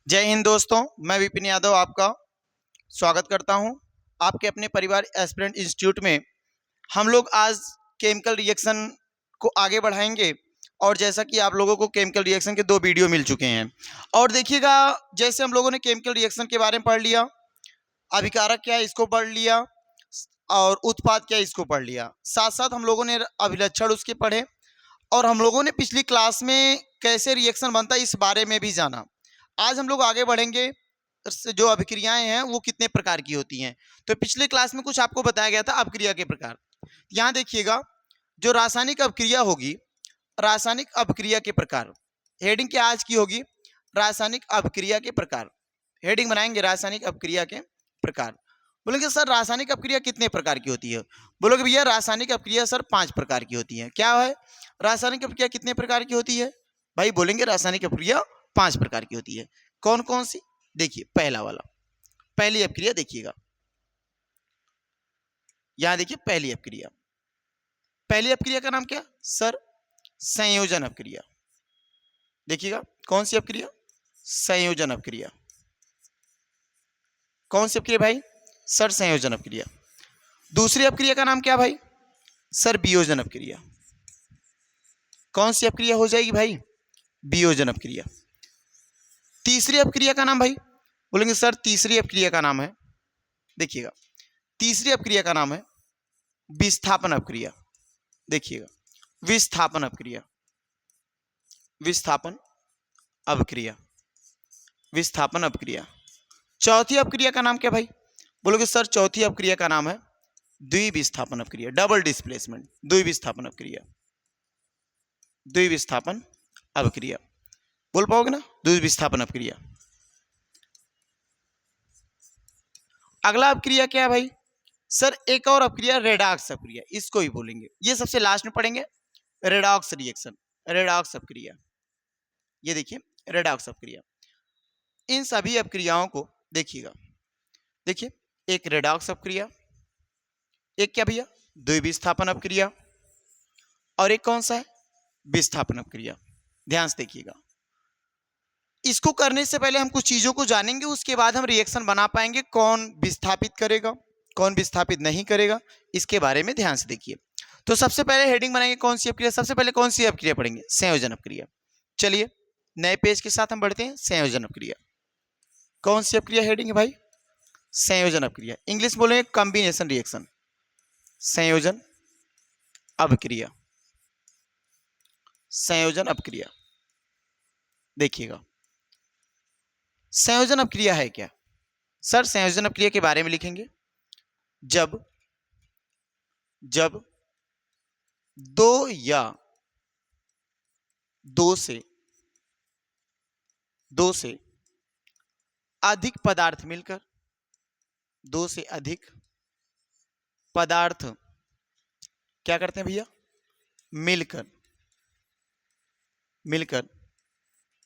जय हिंद दोस्तों, मैं विपिन यादव आपका स्वागत करता हूं आपके अपने परिवार एस्पिरेंट इंस्टीट्यूट में। हम लोग आज केमिकल रिएक्शन को आगे बढ़ाएंगे और जैसा कि आप लोगों को केमिकल रिएक्शन के 2 वीडियो मिल चुके हैं और देखिएगा, जैसे हम लोगों ने केमिकल रिएक्शन के बारे में पढ़ लिया, अभिकारक क्या है इसको पढ़ लिया और उत्पाद क्या है इसको पढ़ लिया, साथ साथ हम लोगों ने अभिलक्षण उसके पढ़े और हम लोगों ने पिछली क्लास में कैसे रिएक्शन बनता है इस बारे में भी जाना। आज हम लोग आगे बढ़ेंगे, जो अभिक्रियाएं हैं वो कितने प्रकार की होती हैं। तो पिछले क्लास में कुछ आपको बताया गया था अभिक्रिया के प्रकार। यहाँ देखिएगा, जो रासायनिक अभिक्रिया होगी, रासायनिक अभिक्रिया के प्रकार, हेडिंग क्या आज की होगी, रासायनिक अभिक्रिया के प्रकार। हेडिंग बनाएंगे रासायनिक अभिक्रिया के प्रकार। बोलेंगे सर रासायनिक अभिक्रिया कितने प्रकार की होती है? बोलोगे भैया रासायनिक अभिक्रिया सर 5 प्रकार की होती है। क्या है रासायनिक अभिक्रिया कितने प्रकार की होती है? भाई बोलेंगे रासायनिक अभिक्रिया 5 प्रकार की होती है। कौन कौन सी? देखिए पहला वाला, पहली अभिक्रिया देखिएगा, यहां देखिए पहली अभिक्रिया। पहली अभिक्रिया का नाम क्या सर? संयोजन अभिक्रिया। देखिएगा कौन सी अभिक्रिया? संयोजन अभिक्रिया। कौन सी अभिक्रिया भाई? सर संयोजन अभिक्रिया। दूसरी अभिक्रिया का नाम क्या भाई? सर वियोजन अभिक्रिया। कौन सी अभिक्रिया हो जाएगी भाई? वियोजन अभिक्रिया। तीसरी अभिक्रिया का नाम भाई? बोलेंगे सर तीसरी अभिक्रिया का नाम है, देखिएगा तीसरी अभिक्रिया का नाम है विस्थापन अभिक्रिया। देखिएगा विस्थापन अभिक्रिया, विस्थापन अभिक्रिया, विस्थापन अभिक्रिया। चौथी अभिक्रिया का नाम क्या भाई? बोलोगे सर चौथी अभिक्रिया का नाम है द्विविस्थापन अभिक्रिया, डबल डिस्प्लेसमेंट, द्विविस्थापन अभिक्रिया, द्विविस्थापन अभिक्रिया। बोल पाओगे ना? द्विविस्थापन अभिक्रिया। अगला अभिक्रिया क्या है भाई? सर एक और अभिक्रिया रेडॉक्स अभिक्रिया, इसको ही बोलेंगे, ये सबसे लास्ट में पढ़ेंगे। रेडॉक्स रिएक्शन, रेडॉक्स अभिक्रिया, ये देखिए रेडॉक्स अभिक्रिया। इन सभी अभिक्रियाओं को देखिएगा, देखिए एक रेडॉक्स अभिक्रिया, एक क्या भैया द्विविस्थापन अभिक्रिया, और एक कौन सा है विस्थापन अभिक्रिया। ध्यान से देखिएगा, इसको करने से पहले हम कुछ चीजों को जानेंगे, उसके बाद हम रिएक्शन बना पाएंगे। कौन विस्थापित करेगा, कौन विस्थापित नहीं करेगा, इसके बारे में ध्यान से देखिए। तो सबसे पहले हेडिंग बनाएंगे कौन सी अभिक्रिया, सबसे पहले कौन सी अभिक्रिया पढ़ेंगे? संयोजन अभिक्रिया। चलिए नए पेज के साथ हम बढ़ते हैं। संयोजन अभिक्रिया, कौन सी अभिक्रिया हेडिंग है भाई? संयोजन अभिक्रिया। इंग्लिश बोलेंगे कॉम्बिनेशन रिएक्शन, संयोजन अभिक्रिया, संयोजन अभिक्रिया। देखिएगा संयोजन अभिक्रिया है क्या? सर संयोजन अभिक्रिया के बारे में लिखेंगे जब दो या दो से अधिक पदार्थ मिलकर, दो से अधिक पदार्थ क्या करते हैं भैया? मिलकर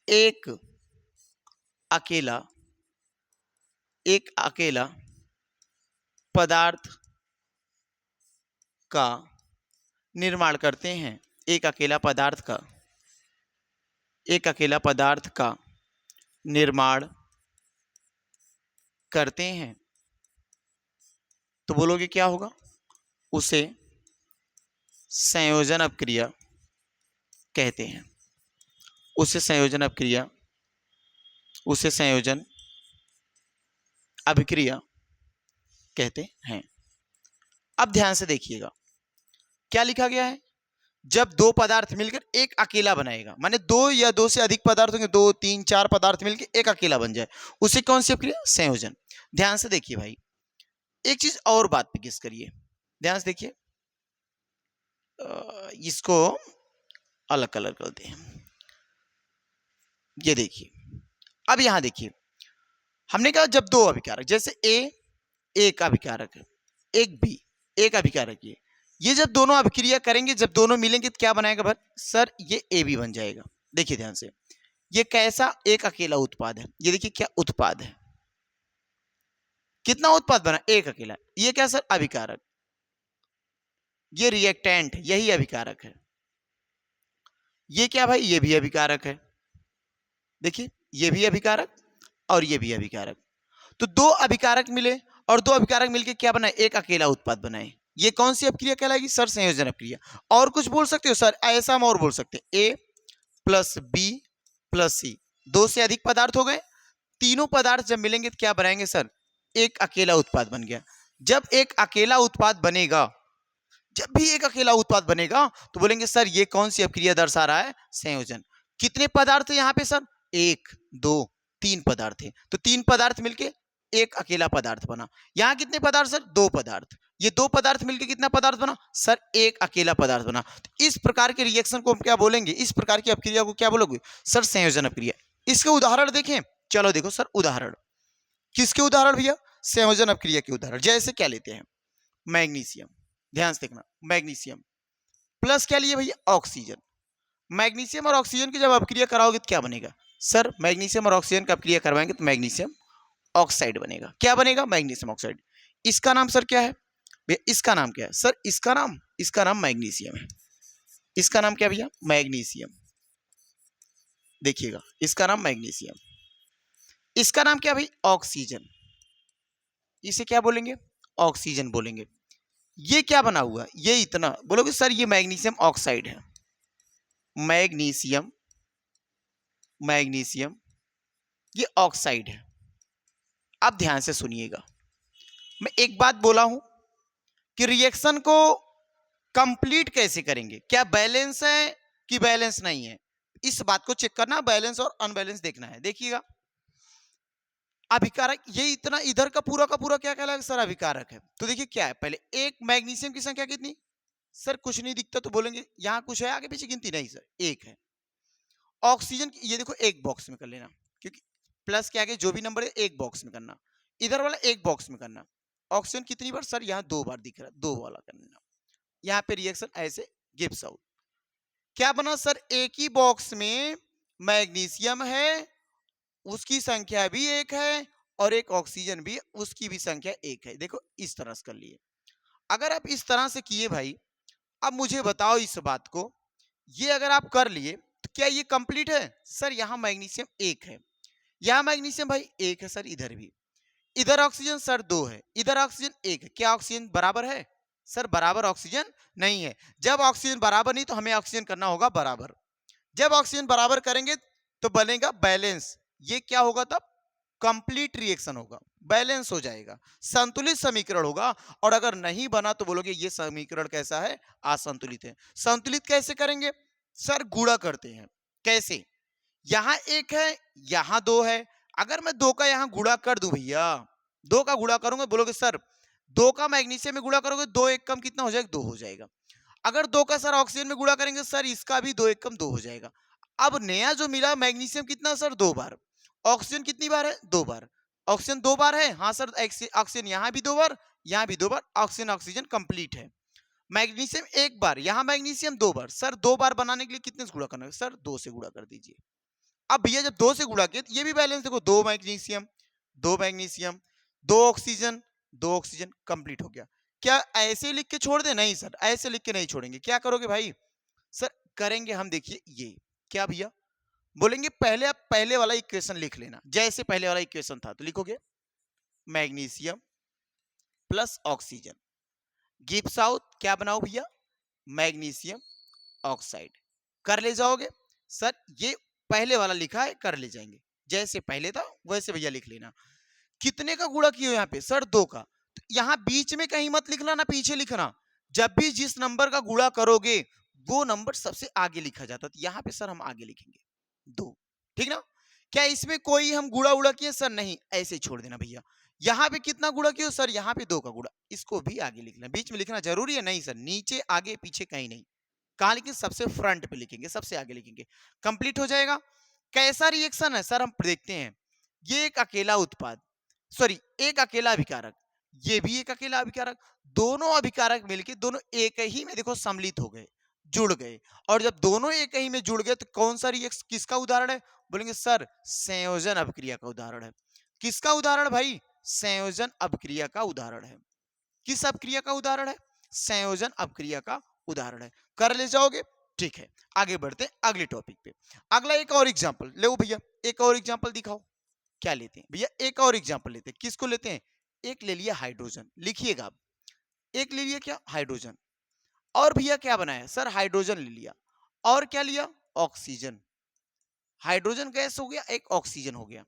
एक अकेला पदार्थ का निर्माण करते हैं। एक अकेला पदार्थ का निर्माण करते हैं, तो बोलोगे क्या होगा? उसे संयोजन अभिक्रिया कहते हैं। उसे संयोजन अभिक्रिया कहते हैं। अब ध्यान से देखिएगा क्या लिखा गया है, जब दो पदार्थ मिलकर एक अकेला बनाएगा, माने दो या दो से अधिक पदार्थ होंगे, 2, 3, 4 पदार्थ मिलकर एक अकेला बन जाए, उसे कौन सी अभिक्रिया? संयोजन। ध्यान से देखिए भाई, एक चीज और बात पे गेस करिए, ध्यान से देखिए, इसको अलग कलर करते हैं। ये देखिए, अब यहां देखिए, हमने कहा जब दो अभिकारक, जैसे ए एक अभिकारक है, एक बी एक अभिकारक है, ये जब दोनों अभिक्रिया करेंगे, जब दोनों मिलेंगे तो क्या बनाएगा भाई? सर ये ए बी बन जाएगा। देखिए ध्यान से, ये कैसा एक अकेला उत्पाद है, ये देखिए क्या उत्पाद है, कितना उत्पाद बना? एक अकेला। ये क्या सर? अभिकारक। ये रिएक्टेंट, यही अभिकारक है। ये क्या भाई? ये भी अभिकारक है। देखिए ये भी अभिकारक और ये भी अभिकारक। तो दो अभिकारक मिले और दो अभिकारक मिलके क्या बनाए, एक अकेला उत्पाद बनाए। ये कौन सी अपक्रिया कहलाएगी सर, संयोजन अपक्रिया। और कुछ बोल सकते हो सर, ऐसा हम और बोल सकते हैं, ए प्लस बी प्लस सी, दो से अधिक पदार्थ हो गए, तीनों पदार्थ जब मिलेंगे तो क्या बनाएंगे सर, एक अकेला उत्पाद बन गया। जब एक अकेला उत्पाद बनेगा, जब भी एक अकेला उत्पाद बनेगा तो बोलेंगे सर ये कौन सी अपक्रिया दर्शा रहा है, संयोजन। कितने पदार्थ है यहाँ पे सर, एक दो तीन पदार्थ है, तो तीन पदार्थ मिलके एक अकेला पदार्थ बना। यहाँ कितने पदार्थ सर, दो पदार्थ, ये दो पदार्थ मिलके कितना पदार्थ बना सर, एक अकेला पदार्थ बना। तो इस प्रकार के रिएक्शन को हम क्या बोलेंगे, इस प्रकार की अपक्रिया को क्या बोलोगे सर, संयोजन अपक्रिया। इसके उदाहरण देखें, चलो देखो सर उदाहरण, किसके उदाहरण भैया, संयोजन अपक्रिया के उदाहरण। जैसे क्या लेते हैं, मैग्नीशियम, ध्यान से देखना, मैग्नीशियम प्लस क्या लिए भैया, ऑक्सीजन। मैग्नीशियम और ऑक्सीजन की जब अपक्रिया कराओगे तो क्या बनेगा सर, मैग्नीशियम और ऑक्सीजन की अपक्रिया करवाएंगे तो मैग्नीशियम ऑक्साइड बनेगा। क्या बनेगा, मैग्नीशियम ऑक्साइड। इसका नाम सर क्या है भैया, इसका नाम क्या है सर, इसका नाम मैग्नीशियम है। इसका नाम क्या भैया, मैग्नीशियम। देखिएगा, इसका नाम मैग्नीशियम, इसका नाम क्या भाई, ऑक्सीजन। इसे क्या बोलेंगे, ऑक्सीजन बोलेंगे। ये क्या बना हुआ, ये इतना बोलोगे सर ये मैग्नीशियम ऑक्साइड है, मैग्नीशियम, मैग्नीशियम ये ऑक्साइड है। अब ध्यान से सुनिएगा, मैं एक बात बोला हूं कि रिएक्शन को कंप्लीट कैसे करेंगे, क्या बैलेंस है कि बैलेंस नहीं है, इस बात को चेक करना, बैलेंस और अनबैलेंस देखना है। देखिएगा, अभिकारक ये इतना इधर का पूरा क्या कहलाएगा सर, अभिकारक है। तो देखिए क्या है, पहले एक मैग्नीशियम की संख्या कितनी सर, कुछ नहीं दिखता तो बोलेंगे यहां कुछ है आगे पीछे गिनती, नहीं सर एक है। ऑक्सीजन ये देखो एक बॉक्स में कर लेना, क्योंकि प्लस के आगे जो भी नंबर है एक बॉक्स में करना, इधर वाला एक बॉक्स में करना। ऑक्सीजन कितनी बार सर, यहाँ दो बार दिख रहा है, दो वाला कर लेना। यहाँ पे रिएक्शन ऐसे गिव्स आउट, क्या बना सर, एक ही बॉक्स में मैग्नीशियम है, उसकी संख्या भी एक है, और एक ऑक्सीजन भी, उसकी भी संख्या एक है। देखो इस तरह से कर लिए। अगर आप इस तरह से किए भाई, अब मुझे बताओ इस बात को, ये अगर आप कर लिए तो क्या ये कंप्लीट है सर, यहां मैग्नीशियम एक है, यहां मैग्नीशियम भाई एक है सर, इधर भी, इधर ऑक्सीजन सर दो है, इधर ऑक्सीजन एक है, क्या ऑक्सीजन बराबर है सर, बराबर ऑक्सीजन नहीं है। जब ऑक्सीजन बराबर नहीं तो हमें ऑक्सीजन करना होगा बराबर, जब ऑक्सीजन बराबर करेंगे तो बनेगा बैलेंस। ये क्या होगा तब, कंप्लीट रिएक्शन होगा, बैलेंस हो जाएगा, संतुलित समीकरण होगा। और अगर नहीं बना तो बोलोगे ये समीकरण कैसा है, असंतुलित है। संतुलित कैसे करेंगे सर, गुणा करते हैं। कैसे, यहां एक है यहां दो है, अगर मैं दो का यहां गुणा कर दूं भैया, दो का गुणा करूंगा, बोलोगे सर दो का मैग्नीशियम में गुणा करोगे, दो एक कम कितना हो जाएगा, दो हो जाएगा। अगर दो का सर ऑक्सीजन में गुणा करेंगे सर, इसका भी दो एक कम दो हो जाएगा। अब नया जो मिला मैग्नीशियम कितना सर, दो बार, ऑक्सीजन कितनी बार है, दो बार, ऑक्सीजन दो बार है, हाँ सर ऑक्सीजन यहां भी दो बार, यहां भी दो बार, ऑक्सीजन ऑक्सीजन कंप्लीट है। मैग्नीशियम एक बार, यहां मैग्नीशियम दो बार, सर दो बार बनाने के लिए कितने से गुणा करना है सर, दो से गुणा कर दीजिए। अब भैया जब दो से गुणा किया तो ये भी बैलेंस देखो, दो मैग्नीशियम, दो मैग्नीशियम, दो ऑक्सीजन कंप्लीट हो गया। क्या ऐसे लिख के छोड़ दे, नहीं सर ऐसे लिख के नहीं छोड़ेंगे। क्या करोगे भाई सर, करेंगे हम, देखिए ये क्या भैया, बोलेंगे पहले आप पहले वाला इक्वेशन लिख लेना, जैसे पहले वाला इक्वेशन था तो लिखोगे magnesium plus oxygen gives out क्या बनाओ भैया, मैग्नीशियम ऑक्साइड। कर ले जाओगे सर, ये पहले वाला लिखा है, कर ले जाएंगे, जैसे पहले था वैसे भैया लिख लेना। कितने का गुणा किए यहाँ पे सर, दो का, तो यहाँ बीच में कहीं मत लिखना ना पीछे लिखना, जब भी जिस नंबर का गुणा करोगे वो नंबर सबसे आगे लिखा जाता, तो यहाँ पे सर हम आगे लिखेंगे दो, ठीक ना। क्या इसमें कोई हम गुणा उड़ा किए सर, नहीं, ऐसे ही छोड़ देना भैया। यहाँ पे कितना गुणा किया सर, यहाँ पे दो का गुणा, इसको भी आगे लिखना, बीच में लिखना जरूरी है नहीं सर, नीचे आगे पीछे कहीं नहीं, कहा लिखेंगे सबसे फ्रंट पे लिखेंगे, सबसे आगे लिखेंगे, कंप्लीट हो जाएगा। कैसा रिएक्शन है सर, हम देखते हैं। ये एक अकेला उत्पाद, सॉरी एक अकेला अभिकारक, ये भी एक अकेला अभिकारक, दोनों अभिकारक मिलके दोनों एक ही में देखो सम्मिलित हो गए, जुड़ गए। और जब दोनों एक ही में जुड़ गए तो कौन सा रिएक्शन, किसका उदाहरण है, बोलेंगे सर संयोजन अभिक्रिया का उदाहरण है। किसका उदाहरण भाई, संयोजन अभिक्रिया का उदाहरण है। किस अभिक्रिया का उदाहरण है, संयोजन अभिक्रिया का उदाहरण है। कर ले जाओगे, ठीक है। आगे बढ़ते हैं अगले टॉपिक पे। अगला एक और एग्जांपल ले भैया, एक और एग्जांपल दिखाओ। क्या लेते हैं भैया, एक और एग्जांपल लेते हैं। किसको लेते हैं? एक ले लिया हाइड्रोजन, लिखिएगा आप। एक ले लिया क्या? हाइड्रोजन। और भैया क्या बनाया सर? हाइड्रोजन ले लिया। और क्या लिया? ऑक्सीजन। हाइड्रोजन गैस हो गया, एक ऑक्सीजन हो गया।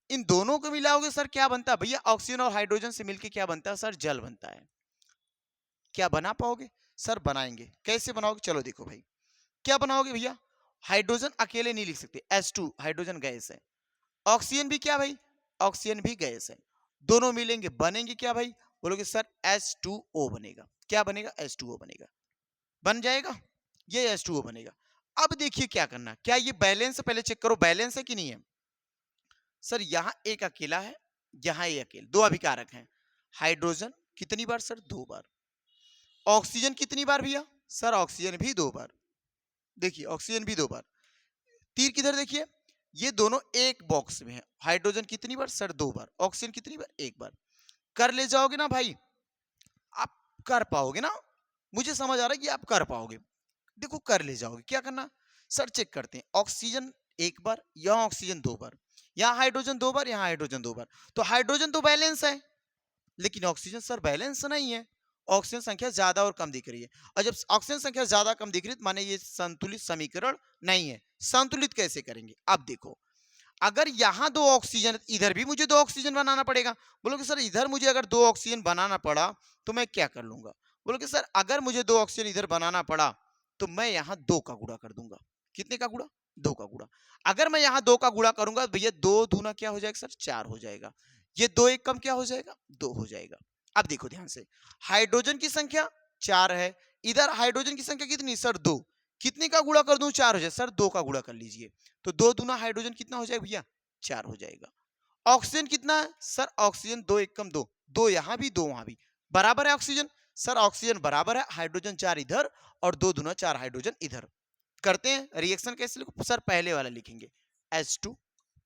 इन दोनों को मिलाओगे सर क्या बनता है भैया? ऑक्सीजन और हाइड्रोजन से मिलके क्या बनता है सर? जल बनता है। क्या बना पाओगे? सर बनाएंगे। कैसे बनाओगे? चलो देखो भाई, क्या बनाओगे भैया? हाइड्रोजन अकेले नहीं लिख सकते, H2 हाइड्रोजन गैस है। ऑक्सीजन भी क्या भाई? ऑक्सीजन भी गैस है। दोनों मिलेंगे बनेंगे क्या भाई? बोलोगे सर H2O बनेगा। क्या बनेगा? H2O बनेगा। बन जाएगा, ये H2O बनेगा। अब देखिए क्या करना, क्या ये बैलेंस? पहले चेक करो बैलेंस है कि नहीं है। सर यहां एक अकेला है, यहां ये अकेला, दो अभिकारक हैं। हाइड्रोजन कितनी बार सर? 2 बार। ऑक्सीजन कितनी बार भैया? सर ऑक्सीजन भी 2 बार। देखिए ऑक्सीजन भी 2 बार। तीर किधर देखिए, ये दोनों एक बॉक्स में है। हाइड्रोजन कितनी बार सर? 2 बार। ऑक्सीजन कितनी बार? 1 बार। कर ले जाओगे ना भाई, आप कर पाओगे ना? मुझे समझ आ रहा है कि आप कर पाओगे। देखो कर ले जाओगे। क्या करना सर? चेक करते हैं। ऑक्सीजन 1 बार, यहाँ ऑक्सीजन 2 बार, यहाँ हाइड्रोजन 2 बार, यहाँ हाइड्रोजन 2 बार। तो हाइड्रोजन तो बैलेंस है, लेकिन ऑक्सीजन सर बैलेंस नहीं है। ऑक्सीजन संख्या ज्यादा और कम दिख रही है। और जब ऑक्सीजन संख्या ज्यादा कम दिख रही है तो माने ये संतुलित समीकरण नहीं है। संतुलित कैसे करेंगे? अब देखो, अगर यहां 2 ऑक्सीजन, इधर भी मुझे 2 ऑक्सीजन बनाना पड़ेगा। बोलोगे सर इधर मुझे अगर 2 ऑक्सीजन बनाना पड़ा तो मैं क्या कर लूंगा? बोलोगे सर अगर मुझे 2 ऑक्सीजन इधर बनाना पड़ा तो मैं यहाँ 2 का गुणा कर दूंगा। कितने का गुणा? 2 का गुणा। अगर मैं यहाँ 2 का गुणा करूंगा भैया, 2 दूना क्या हो जाएगा सर? 4 हो जाएगा। ये 2 एक कम क्या हो जाएगा? 2 हो जाएगा। अब देखो ध्यान से, हाइड्रोजन की संख्या 4 है, इधर हाइड्रोजन की संख्या कितनी सर? 2। कितने का गुणा कर दूं? 4 हो जाए सर, 2 का गुणा कर लीजिए। तो 2 दूना हाइड्रोजन कितना हो जाएगा भैया? 4 हो जाएगा। ऑक्सीजन कितना है सर? ऑक्सीजन 2 एक कम 2, 2 यहां भी 2 वहां भी, बराबर है ऑक्सीजन। सर ऑक्सीजन बराबर है, हाइड्रोजन 4 इधर और 2 दूना 4 हाइड्रोजन इधर। करते हैं रिएक्शन कैसे लिखो सर? पहले वाला लिखेंगे H2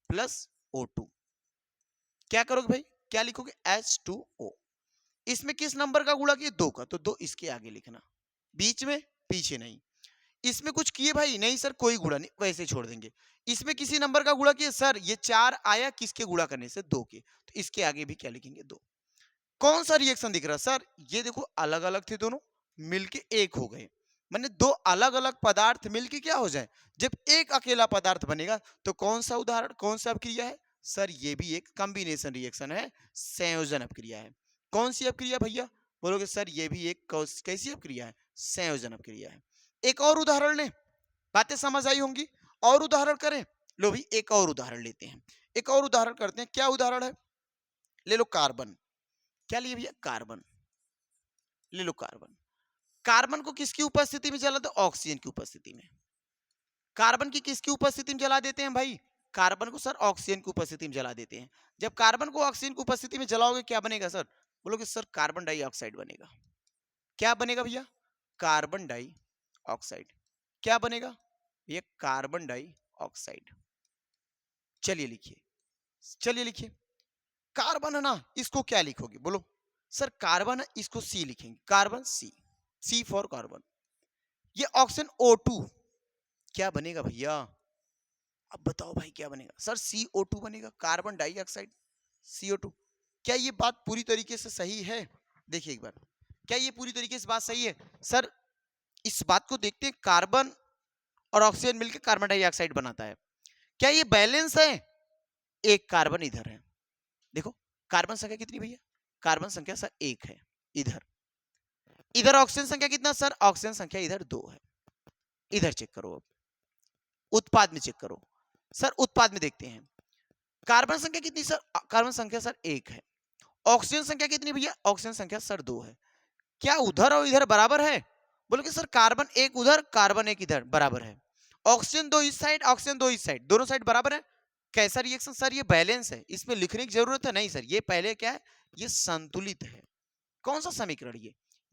प्लस O2। क्या करोगे भाई? क्या लिखोगे? H2O। इसमें किस नंबर का गुणा किया? 2 का, तो 2 इसके आगे लिखना, बीच में, पीछे नहीं। इसमें कुछ किए भाई? नहीं सर कोई गुणा नहीं, वैसे छोड़ देंगे। इसमें किसी नंबर का गुणा किया? सर ये 4 आया किसके गुणा करने से? 2 के, तो इसके आगे भी क्या लिखेंगे? 2। कौन सा रिएक्शन दिख रहा है सर? ये देखो अलग अलग थे दोनों, मिलके एक हो गए। मैंने दो अलग अलग पदार्थ मिलके क्या हो जाए? जब एक अकेला पदार्थ बनेगा तो कौन सा उदाहरण, कौन सा अपक्रिया है सर? ये भी एक कॉम्बिनेशन रिएक्शन है, संयोजन अपक्रिया है। कौन सी अपक्रिया भैया? बोलोगे सर ये भी एक कैसी अपक्रिया है? संयोजन अपक्रिया है। एक और उदाहरण लें, बातें समझ आई होंगी। और उदाहरण करें, लो भी एक और उदाहरण लेते हैं। एक और उदाहरण करते हैं। क्या उदाहरण है? ले लो कार्बन। क्या लिए भैया? कार्बन। ले लो कार्बन। कार्बन को किसकी उपस्थिति में जलाते? ऑक्सीजन की उपस्थिति में। कार्बन की किसकी उपस्थिति में जला देते हैं भाई? कार्बन को सर ऑक्सीजन की उपस्थिति में जला देते हैं। जब कार्बन को ऑक्सीजन की उपस्थिति में जलाओगे क्या बनेगा सर? बोलोगे सर कार्बन डाइऑक्साइड बनेगा। क्या बनेगा भैया? Carbon dioxide. क्या बनेगा? ये कार्बन डाइऑक्साइड। चलिए लिखिए, चलिए लिखिए। कार्बन है ना, इसको क्या लिखोगे? बोलो सर कार्बन है, इसको सी लिखेंगे। Carbon C, C for carbon. ये ऑक्सीजन O2 क्या बनेगा भैया? अब बताओ भाई क्या बनेगा? सर CO2 बनेगा, कार्बन डाइऑक्साइड CO2। क्या ये बात पूरी तरीके से सही है? देखिए एक बार, क्या ये पूरी तरीके से बात सही है सर? इस बात को देखते हैं, कार्बन और ऑक्सीजन मिलकर कार्बन डाइऑक्साइड बनाता है। क्या ये बैलेंस है? एक कार्बन इधर है, देखो कार्बन संख्या कितनी भैया? कार्बन संख्या सर 1 है इधर। इधर ऑक्सीजन संख्या कितना सर? ऑक्सीजन संख्या इधर 2 है। इधर चेक करो, अब उत्पाद में चेक करो। सर उत्पाद में देखते हैं, कार्बन संख्या कितनी सर? कार्बन संख्या सर 1 है। ऑक्सीजन संख्या कितनी भैया? ऑक्सीजन संख्या सर 2 है। क्या उधर और इधर बराबर है? बोलो कि सर कार्बन 1 उधर, कार्बन 1 इधर, बराबर है। ऑक्सीजन 2 इस साइड, ऑक्सीजन 2 इस साइड, दोनों साइड बराबर है। कैसा रिएक्शन सर? ये बैलेंस है, इसमें लिखने की जरूरत है नहीं सर। ये पहले क्या है? ये संतुलित है। कौन सा समीकरण?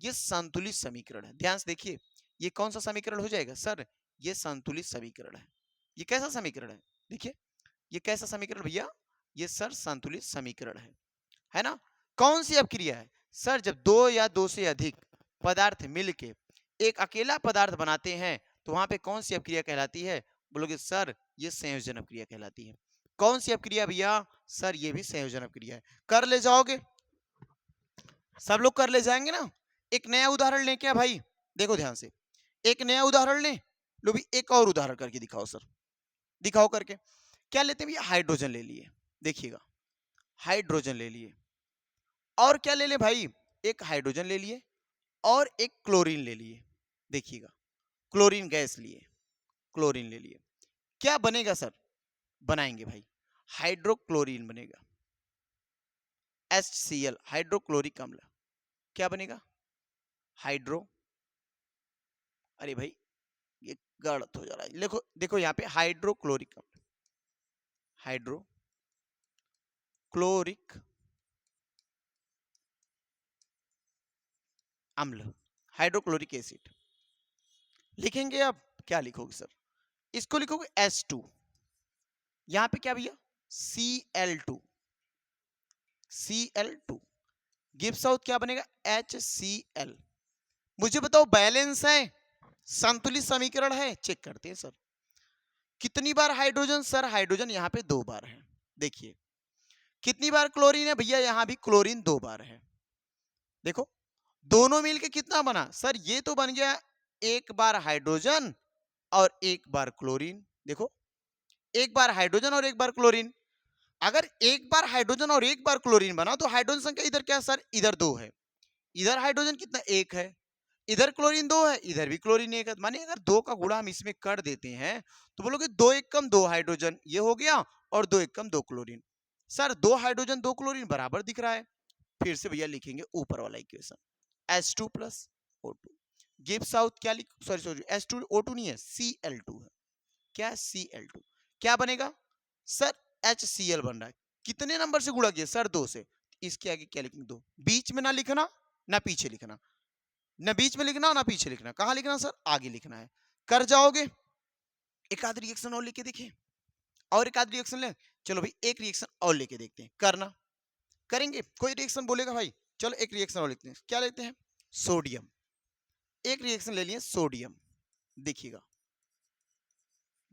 ये संतुलित समीकरण है। ध्यान से देखिए, ये कौन सा समीकरण हो जाएगा सर? ये संतुलित समीकरण है। ये कैसा समीकरण है? देखिए ये कैसा समीकरण भैया? ये सर संतुलित समीकरण है ना? कौन सी अपक्रिया है सर? जब 2 या 2 से अधिक पदार्थ मिलके एक अकेला पदार्थ बनाते हैं तो वहां पे कौन सी अपक्रिया कहलाती है? बोलोगे सर ये संयोजन अपक्रिया कहलाती है। कौन सी अपक्रिया भैया? सर ये भी संयोजन अपक्रिया है। कर ले जाओगे, सब लोग कर ले जाएंगे ना। एक नया उदाहरण लें क्या भाई? देखो ध्यान से, एक नया उदाहरण लें। लो भी एक और उदाहरण करके दिखाओ सर, दिखाओ करके। क्या लेते हैं भैया? हाइड्रोजन ले लिए, देखिएगा हाइड्रोजन ले लिए। और क्या ले लें भाई? एक हाइड्रोजन ले लिए और एक क्लोरीन ले लिए, देखिएगा क्लोरीन गैस लिए, क्लोरीन ले लिए। क्या बनेगा सर? बनाएंगे भाई, हाइड्रोक्लोरीन बनेगा, HCl हाइड्रोक्लोरिक अम्ल। क्या बनेगा? हाइड्रो, अरे भाई ये गलत हो जा रहा है, देखो देखो यहाँ पे हाइड्रोक्लोरिक अम्ल, हाइड्रोक्लोरिक अम्ल, हाइड्रोक्लोरिक एसिड लिखेंगे। अब क्या लिखोगे सर? इसको लिखोगे H2। यहां पे क्या भैया? Cl2, Cl2 गिव्स आउट क्या बनेगा? HCl। मुझे बताओ बैलेंस है, संतुलित समीकरण है? चेक करते हैं सर। कितनी बार हाइड्रोजन? सर हाइड्रोजन यहां पे 2 बार है। देखिए कितनी बार क्लोरीन है? भैया यहां भी क्लोरीन 2 बार है। देखो दोनों मिलके कितना बना? सर ये तो बन गया एक बार हाइड्रोजन और एक बार क्लोरीन। देखो एक बार हाइड्रोजन और एक बार क्लोरीन। अगर एक बार हाइड्रोजन और एक बार क्लोरीन बना तो हाइड्रोजन संख्या इधर क्या सर? इधर 2 है। इधर हाइड्रोजन कितना? 1 है। इधर क्लोरीन 2 है, इधर भी क्लोरीन 1 है। माने अगर 2 का गुणा हम इसमें कर देते हैं तो बोलोगे 2 1 कम 2 हाइड्रोजन, ये हो गया, और 2 1 कम 2 क्लोरीन। सर 2 हाइड्रोजन 2 क्लोरीन बराबर दिख रहा है। फिर से भैया लिखेंगे ऊपर वाला equation, H2 plus O2 gives out क्या लिख, सॉरी सॉरी H2 O2 नहीं है, Cl2 है। क्या? Cl2। क्या बनेगा सर? HCl बन रहा है। कितने नंबर से गुणा किया सर? 2 से। इसके आगे क्या लिखेंगे? 2। बीच में ना लिखना ना पीछे लिखना, ना बीच में लिखना ना पीछे लिखना। कहां लिखना सर? आगे लिखना है। कर जाओगे। एक आध रिएक्शन और लेके देखें, और एक आध रिएक्शन ले। चलो भाई एक रिएक्शन और लेके देखते हैं, करना करेंगे। कोई रिएक्शन बोलेगा भाई? चलो एक रिएक्शन और लिखते हैं। क्या लेते हैं? सोडियम। एक रिएक्शन ले लिए सोडियम, देखिएगा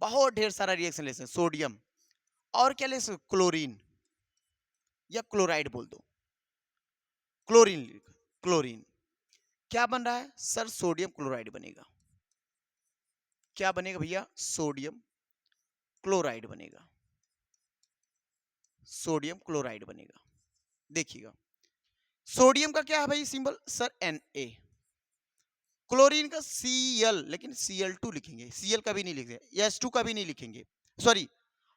बहुत ढेर सारा रिएक्शन ले सकते हैं। सोडियम और क्या ले सकते? क्लोरीन या क्लोराइड बोल दो, क्लोरीन। क्लोरीन क्या बन रहा है सर? सोडियम क्लोराइड बनेगा। क्या बनेगा भैया? सोडियम क्लोराइड बनेगा, सोडियम क्लोराइड बनेगा। देखिएगा सोडियम का क्या है भाई सिंबल? Sir Na। क्लोरीन का Cl, लेकिन Cl2 लिखेंगे, Cl का भी नहीं लिखेंगे, H2 का भी नहीं लिखेंगे, सॉरी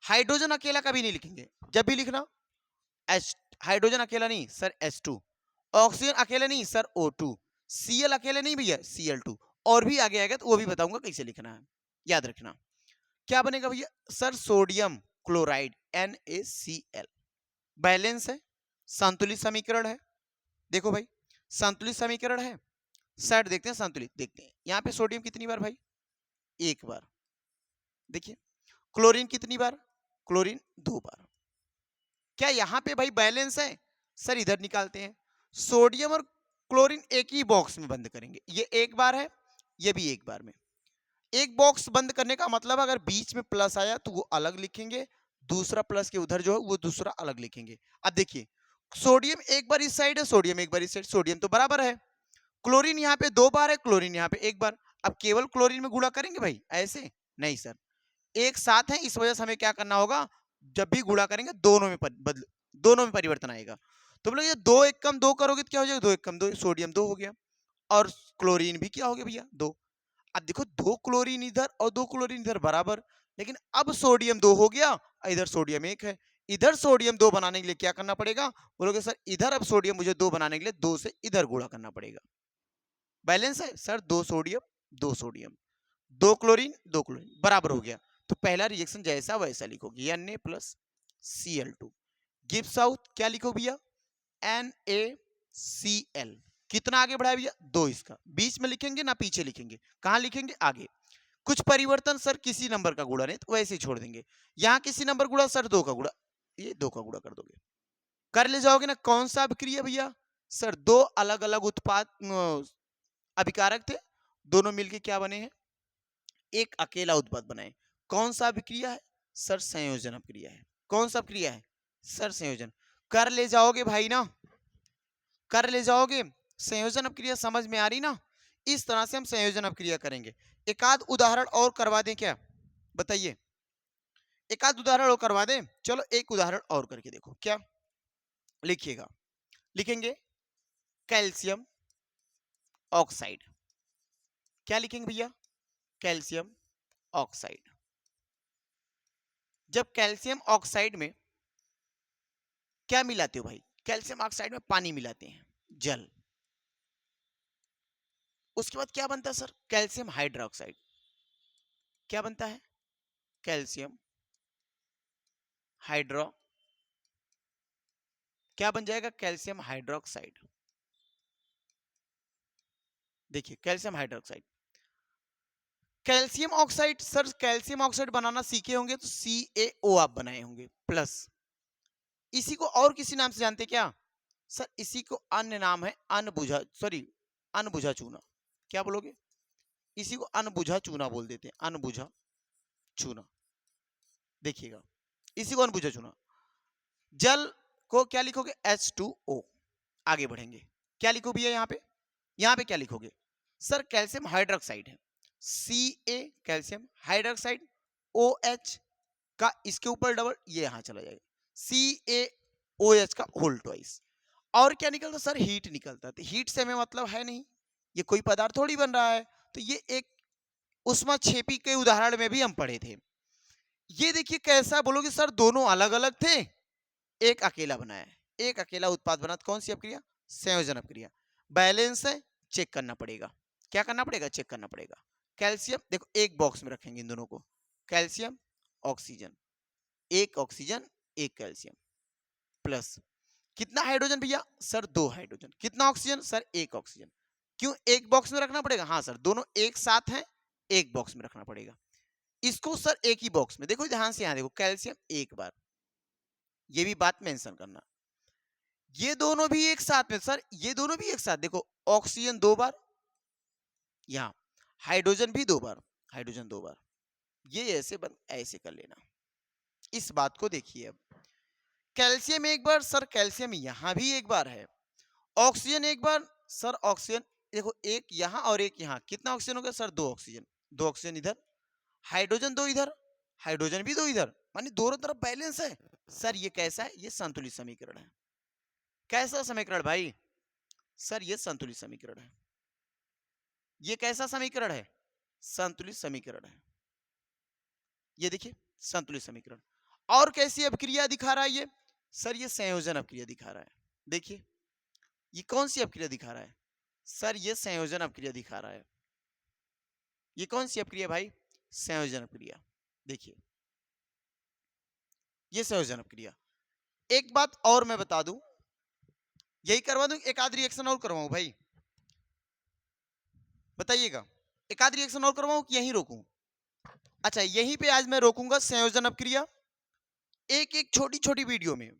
हाइड्रोजन अकेला का भी नहीं लिखेंगे। जब भी लिखना H, हाइड्रोजन अकेला नहीं सर H2, ऑक्सीजन अकेला नहीं सर O2, Cl अकेले नहीं भैया Cl2। और भी आगे आएगा तो वो भी बताऊंगा कैसे लिखना है, याद रखना। क्या बनेगा भैया? Sir sodium chloride NaCl। Balance है, संतुलित समीकरण है। देखो भाई संतुलित समीकरण है। सेट देखते हैं, संतुलित देखते हैं। यहां पे सोडियम कितनी बार भाई? 1 बार। देखिए क्लोरीन कितनी बार? क्लोरीन 2 बार। क्या यहां पे भाई बैलेंस है? सर इधर निकालते हैं। सोडियम और क्लोरीन एक ही बॉक्स में बंद करेंगे, ये 1 बार है, ये भी 1 बार में। एक बॉक्स बंद करने का मतलब अगर बीच में प्लस आया तो वो अलग लिखेंगे, दूसरा प्लस के उधर जो है वो दूसरा अलग लिखेंगे। अब देखिए सोडियम एक बार इस साइड है, सोडियम एक बार इस साइड, सोडियम तो बराबर है। क्लोरीन यहाँ पे 2 बार है, क्लोरीन यहाँ पे 1 बार। अब केवल क्लोरीन में गुणा करेंगे भाई ऐसे? नहीं सर, एक साथ है, इस वजह से हमें क्या करना होगा? जब भी गुणा करेंगे दोनों में बदल, दोनों में परिवर्तन आएगा। तो बोलो ये 2 1 कम 2 करोगे तो क्या हो जाएगा? 2 1 कम 2, सोडियम 2 हो गया, और क्लोरीन भी क्या हो गया भैया? 2। अब देखो 2 क्लोरीन इधर और 2 क्लोरीन इधर बराबर, लेकिन अब सोडियम 2 हो गया, इधर सोडियम 1 है। इधर सोडियम 2 बनाने के लिए क्या करना पड़ेगा? बोलोगे सर इधर अब सोडियम मुझे 2 बनाने के लिए 2 से इधर गुणा करना पड़ेगा। बैलेंस है sir, 2 sodium 2 sodium, 2 chlorine 2 chlorine बराबर हो गया। तो पहला रिएक्शन जैसा वैसा लिखोगे, Na plus Cl2 gives out क्या लिखो भैया? NaCl। कितना आगे बढ़ाया भैया? 2। इसका बीच में लिखेंगे ना पीछे लिखेंगे? कहां लिखेंगे? आगे। कुछ परिवर्तन सर किसी नंबर का गुणा नहीं तो वैसे ही छोड़ देंगे। यहां किसी नंबर गुणा सर 2 का गुणा, ये 2 का गुणा कर दोगे, कर ले जाओगे ना। कौन सा अभिक्रिया भैया? सर 2 अलग अलग उत्पाद अभिकारक थे, दोनों मिलके क्या बने हैं? एक अकेला उत्पाद बनाए। कौन सा अभिक्रिया है? सर संयोजन अभिक्रिया है। कौन सा अपक्रिया है सर संयोजन। कर ले जाओगे भाई ना, कर ले जाओगे। संयोजन अपक्रिया समझ में आ रही ना, इस तरह से हम संयोजन अपक्रिया करेंगे। एक आध उदाहरण और करवा दें क्या, बताइए, एक आध उदाहरण और करवा दें। चलो एक उदाहरण और करके देखो, क्या लिखिएगा, लिखेंगे कैल्शियम ऑक्साइड। क्या लिखेंगे भैया, कैल्शियम ऑक्साइड। जब कैल्शियम ऑक्साइड में क्या मिलाते हो भाई, कैल्शियम ऑक्साइड में पानी मिलाते हैं, जल। उसके बाद क्या बनता है सर, कैल्शियम हाइड्रोक्साइड। क्या बनता है, कैल्शियम हाइड्रो, क्या बन जाएगा, कैल्शियम हाइड्रोक्साइड। देखिए calcium hydroxide, calcium oxide. Sir calcium oxide बनाना सीखे होंगे तो CaO आप बनाए होंगे प्लस। इसी को और किसी नाम से जानते क्या सर, इसी को अन्य नाम है अनबुझा, सॉरी अनबुझा चूना। क्या बोलोगे, इसी को अनबुझा चूना बोल देते हैं, अनबुझा चूना। देखिएगा इसी को अनबुझा चूना। जल को क्या लिखोगे, H2O। आगे बढ़ेंगे, क्या लिखो भैया यहाँ पे क्या लिखोगे सर, कैल्शियम हाइड्रोक्साइड है, Ca कैल्शियम हाइड्रोक्साइड, OH का इसके ऊपर डबल, ये यहां चला जाएगा, CaOH का होल ट्वाइस। और क्या निकलता सर, हीट निकलता। तो हीट से हमें मतलब है नहीं, ये कोई पदार्थ थोड़ी बन रहा है। तो ये एक उष्माक्षेपी के उदाहरण में भी हम पढ़े थे। ये देखिए कैसा बोलोगे सर, दोनों अलग अलग थे, एक अकेला बनाया, एक अकेला उत्पाद बना। कौन सी अपक्रिया, संयोजन अपक्रिया। बैलेंस है, चेक करना पड़ेगा। क्या करना पड़ेगा, चेक करना पड़ेगा। कैल्शियम देखो एक बॉक्स में रखेंगे इन दोनों को, कैल्शियम ऑक्सीजन, एक ऑक्सीजन एक कैल्शियम, प्लस कितना हाइड्रोजन भैया सर, 2 हाइड्रोजन। कितना ऑक्सीजन सर, एक ऑक्सीजन। क्यों एक बॉक्स में रखना पड़ेगा, हाँ सर दोनों एक साथ हैं, एक बॉक्स में रखना पड़ेगा। इसको सर एक ही बॉक्स में, देखो ध्यान से यहां देखो, कैल्शियम एक बार, ये भी बात मेंशन करना, ये दोनों भी एक साथ में सर, ये दोनों भी एक साथ देखो, ऑक्सीजन 2 बार, यहां हाइड्रोजन भी 2 बार, हाइड्रोजन 2 बार। ये ऐसे कर लेना। इस बात को देखिए, अब कैल्शियम एक बार सर, कैल्शियम यहां भी एक बार है। ऑक्सीजन एक बार सर, ऑक्सीजन देखो एक यहां और एक यहां, कितना ऑक्सीजन हो गया सर, 2 ऑक्सीजन, 2 ऑक्सीजन इधर, हाइड्रोजन 2 इधर, हाइड्रोजन भी 2 इधर, मानी दोनों तरफ बैलेंस है। सर ये कैसा है, ये संतुलित समीकरण है। कैसा समीकरण भाई सर, ये संतुलित समीकरण है। ये कैसा समीकरण है, संतुलित समीकरण है। ये देखिए संतुलित समीकरण। और कैसी अपक्रिया दिखा रहा है ये सर, ये संयोजन अपक्रिया दिखा रहा है। देखिए ये कौन सी अपक्रिया दिखा रहा है सर, ये संयोजन अपक्रिया दिखा रहा है। ये कौन सी अपक्रिया भाई, संयोजन अपक्रिया। देखिए ये संयोजन अपक्रिया। एक बात और मैं बता दूं, यही करवा दूं, एक आध रिएक्शन और करवाऊं भाई, बताइएगा, एक आध रिएक्शन और करवाऊं कि यहीं रोकूं। अच्छा यहीं पे आज मैं रोकूंगा संयोजन अपक्रिया, एक एक छोटी छोटी वीडियो में।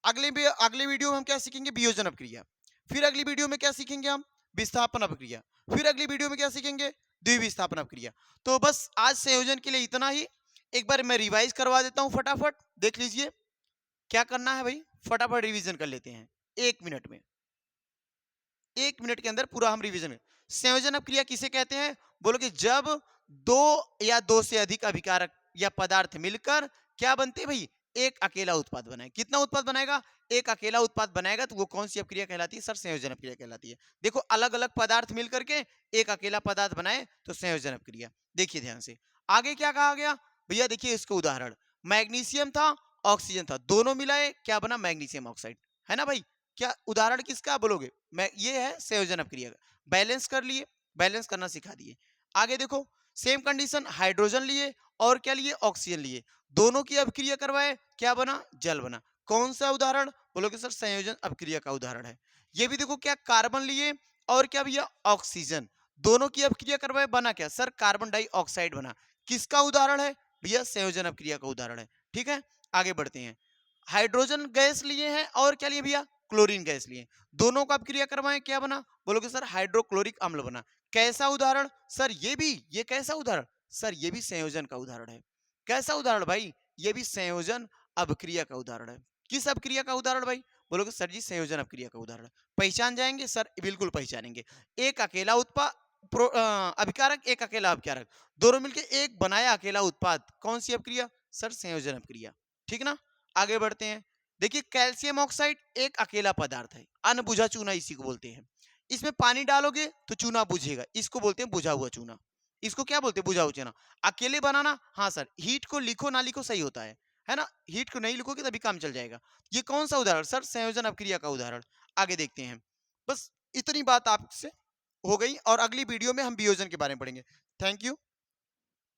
अगले वीडियो में हम क्या सीखेंगे, वियोजन अपक्रिया। फिर अगली वीडियो में क्या सीखेंगे हम, विस्थापन अपक्रिया। फिर अगली वीडियो में क्या सीखेंगे, द्विविस्थापन अपक्रिया। तो बस आज संयोजन के लिए इतना ही। एक बार मैं रिवाइज करवा देता हूं, फटाफट देख लीजिए क्या करना है भाई, फटाफट रिवीजन कर लेते हैं 1 मिनट में। 1 मिनट के अंदर पूरा हम रिवीजन। संयोजन अपक्रिया किसे कहते हैं, बोलो कि जब 2 या 2 से अधिक अभिकारक या पदार्थ मिलकर क्या बनते हैं भाई, एक अकेला उत्पाद बनाए। कितना उत्पाद बनाएगा, एक अकेला उत्पाद बनाएगा, तो वो कौन सी अपक्रिया कहलाती है सर, संयोजन अपक्रिया कहलाती है। देखो अलग अलग पदार्थ मिलकर के एक अकेला पदार्थ बनाए तो संयोजन अपक्रिया। देखिए ध्यान से आगे क्या कहा गया भैया, देखिए इसका उदाहरण, मैग्नीशियम था ऑक्सीजन था, दोनों मिलाए क्या बना, मैग्नीशियम ऑक्साइड, है ना भाई। क्या उदाहरण किसका बोलोगे, मैं ये है संयोजन अपक्रिया। बैलेंस कर लिए, बैलेंस करना सिखा दिए। आगे देखो सेम कंडीशन, हाइड्रोजन लिए और क्या लिए, ऑक्सीजन लिए, दोनों की अपक्रिया करवाए, क्या बना, जल बना। कौन सा उदाहरण बोलोगे सर, संयोजन अपक्रिया का उदाहरण है। ये भी देखो क्या, कार्बन लिए और क्या भैया, ऑक्सीजन, दोनों की अपक्रिया करवाए, बना क्या सर, कार्बन डाइऑक्साइड बना। किसका उदाहरण है भैया, संयोजन अपक्रिया का उदाहरण है। ठीक है आगे बढ़ते हैं। हाइड्रोजन गैस लिए हैं और क्या लिए भैया, क्लोरीन गैस लिए, दोनों का अपक्रिया करवाएं, क्या बना, बोलोगे सर हाइड्रोक्लोरिक अम्ल बना। कैसा उदाहरण सर, ये कैसा उदाहरण सर, ये भी संयोजन का उदाहरण है। कैसा उदाहरण भाई, ये भी संयोजन अपक्रिया का उदाहरण है। किस अपक्रिया का उदाहरण भाई? बोलोगे सर जी संयोजन अपक्रिया का उदाहरण। पहचान जाएंगे सर? बिल्कुल पहचानेंगे। एक अकेला उत्पाद अभिकारक, एक अकेला अभिकारक, दोनों मिलकर एक बनाया अकेला उत्पाद, कौन सी अपक्रिया? सर संयोजन अपक्रिया। ठीक ना? आगे बढ़ते हैं। देखिए कैल्शियम ऑक्साइड एक अकेला पदार्थ है, अनबुझा चूना इसी को बोलते हैं। इसमें पानी डालोगे तो चूना बुझेगा, इसको बोलते हैं बुझा हुआ चूना। इसको क्या बोलते हैं? बुझा हुआ चूना। अकेले बनाना, हाँ सर, हीट को लिखो ना लिखो सही होता है ना? हीट को नहीं लिखोगे तभी काम चल जाएगा। ये कौन सा उदाहरण? सर संयोजन अपक्रिया का उदाहरण। आगे देखते हैं। बस इतनी बात आपसे हो गई और अगली वीडियो में हम वियोजन के बारे में पढ़ेंगे। Thank you.